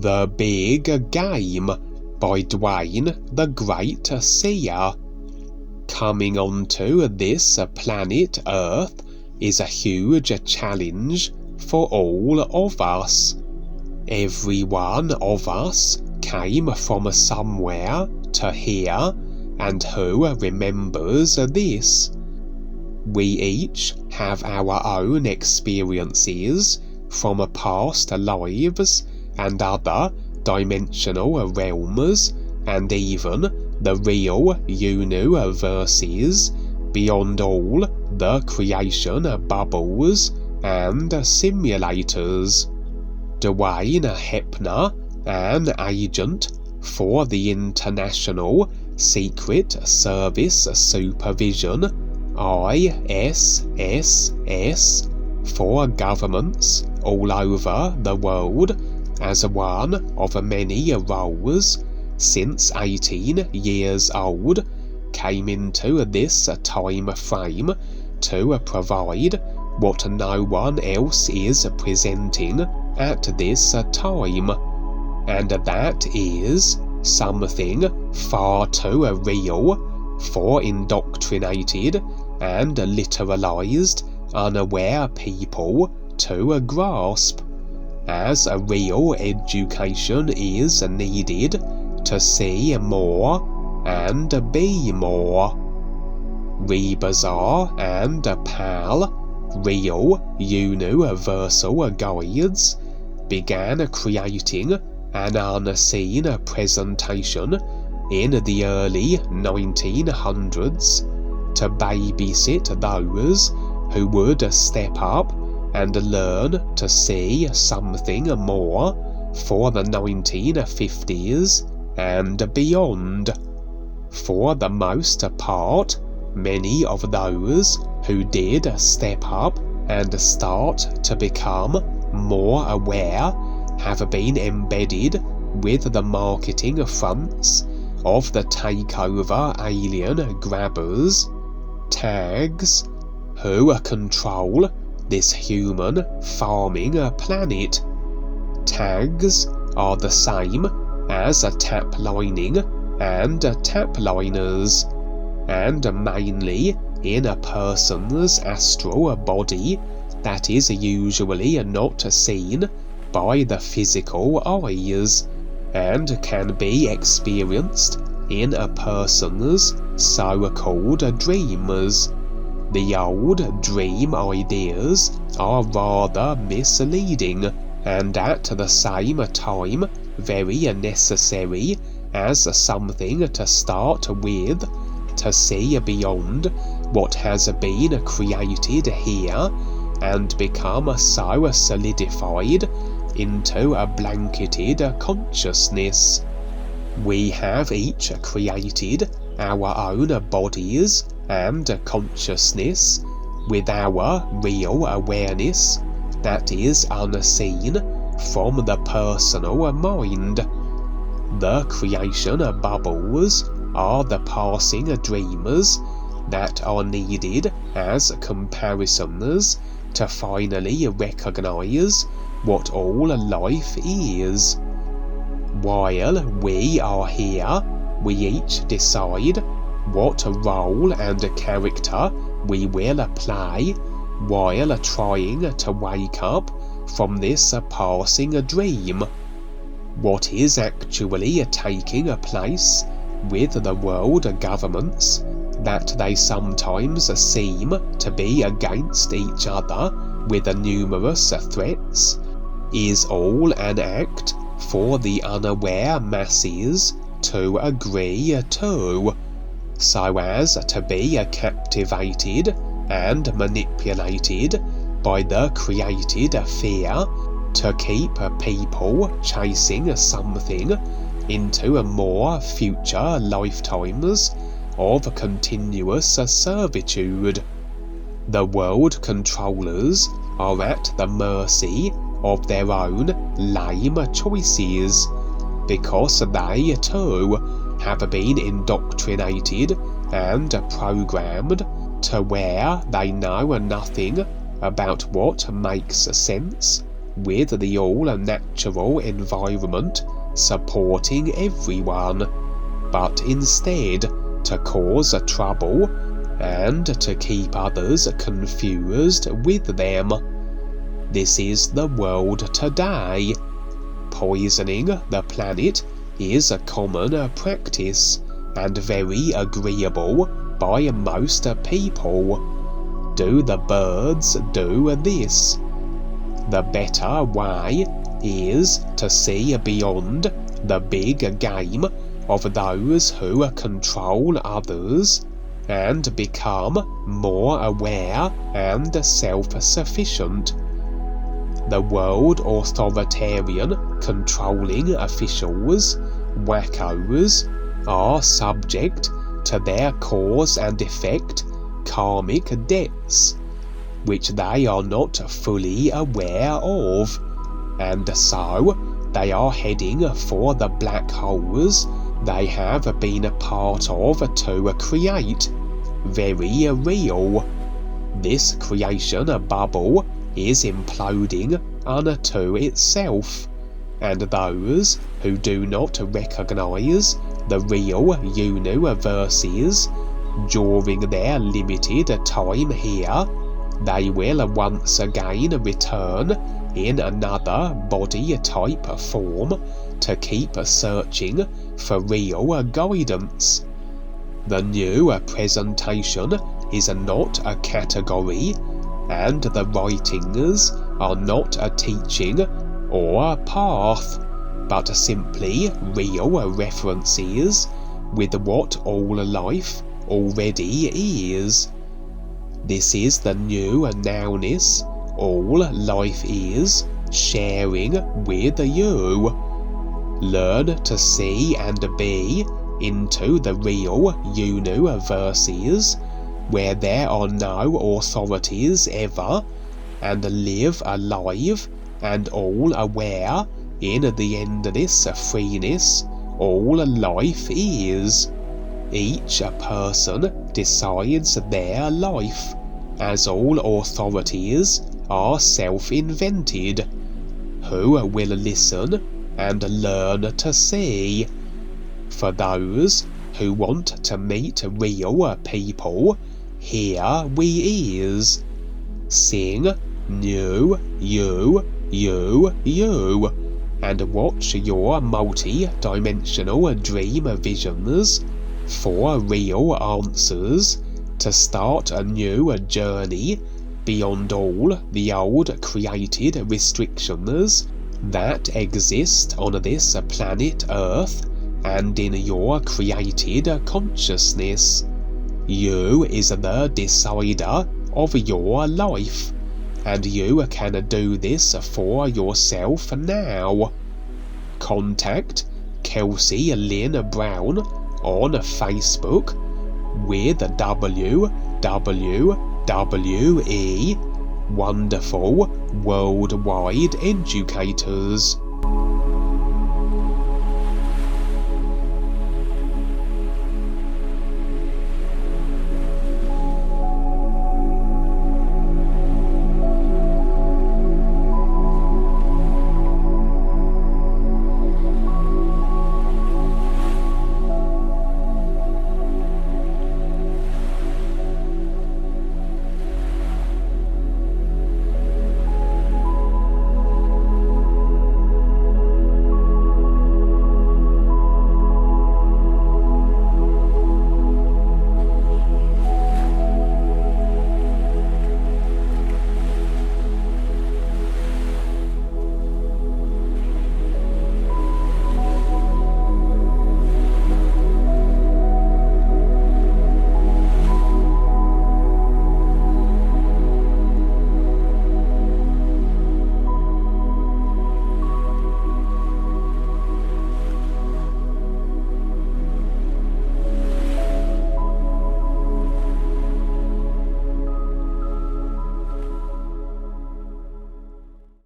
The Big Game by Duane the Great Seer. Coming onto this planet Earth is a huge challenge for all of us. Every one of us came from somewhere to here, and who remembers this? We each have our own experiences from past lives and other dimensional realms, and even the real UNUversisss beyond all the creation bubbles and simulators. Duane Heppner, an agent for the International Secret Service Supervision ISSS for governments all over the world, as one of many roles, since 18 years old, came into this time frame to provide what no one else is presenting at this time, and that is something far too real for indoctrinated and literalized unaware people to grasp, as a real education is needed to see more and be more. ReBazaar and PAL, Real Universal Guides, began creating an unseen presentation in the early 1900s to babysit those who would step up and learn to see something more for the 1950s and beyond. For the most part, many of those who did step up and start to become more aware have been embedded with the marketing fronts of the takeover alien grabbers, tags, who control this human farming planet. Tags are the same as tap lining and tap liners, and mainly in a person's astral body that is usually not seen by the physical eyes, and can be experienced in a person's so-called dreams. The old dream ideas are rather misleading, and at the same time very necessary as something to start with, to see beyond what has been created here and become so solidified into a blanketed consciousness. We have each created our own bodies and consciousness with our real awareness that is unseen from the personal mind. The creation bubbles are the passing dreamers that are needed as comparisons to finally recognize what all life is. While we are here, we each decide what role and character we will play while trying to wake up from this passing dream. What is actually taking place with the world governments, that they sometimes seem to be against each other with numerous threats, is all an act for the unaware masses to agree to, so as to be captivated and manipulated by the created fear to keep people chasing something into more future lifetimes of continuous servitude. The WorldKontrollers are at the mercy of their own lame choices, because they too have been indoctrinated and programmed to where they know nothing about what makes sense with the all-natural environment supporting everyone, but instead to cause trouble and to keep others confused with them. This is the world today. Poisoning the planet is a common practice and very agreeable by most people. Do the birds do this? The better way is to see beyond the big game of those who control others and become more aware and self-sufficient. The world authoritarian controlling officials, wackos, are subject to their cause and effect karmic debts, which they are not fully aware of, and so they are heading for the black holes they have been a part of to create. Very real. This creation bubble is imploding unto itself, and those who do not recognize the real UNUversisss during their limited time here, they will once again return in another body-type form to keep searching for real guidance. The new presentation is not a category, and the writings are not a teaching or a path, but simply real references with what all life already is. This is the new nowness all life is sharing with you. Learn to see and be into the real UNUversisss, where there are no authorities ever, and live alive and all aware in the endless freeness all life is. Each person decides their life, as all authorities are self-invented. Who will listen and learn to see? For those who want to meet real people, here we is. Sing NUUU, and watch your multi-dimensional dream visions for real answers to start a new journey beyond all the old created restrictions that exist on this planet Earth and in your created consciousness. You is the decider of your life, and you can do this for yourself now. Contact Kelsey Lynn Brown on Facebook with WWE Wonderful Worldwide Educators.